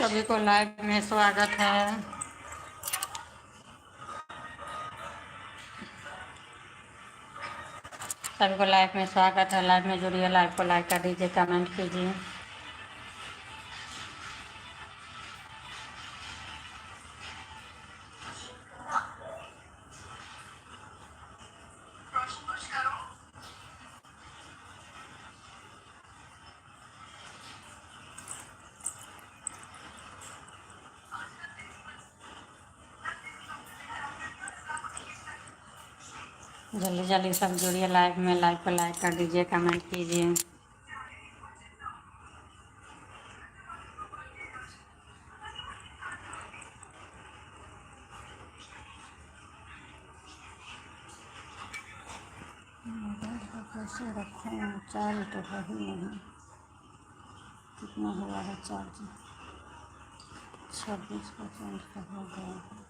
सभी को लाइव में स्वागत है। सभी को लाइव में स्वागत है। लाइव में जुड़िए, लाइव को लाइक कर दीजिए, कमेंट कीजिए। जल्दी जल्दी सब जुड़िए लाइव में, लाइव को लाइक कर दीजिए, कमेंट कीजिए। मोबाइल को कैसे रखूँ? चार्ज तो है ही नहीं। कितना हुआ है चार्ज? 26% का हो गया है।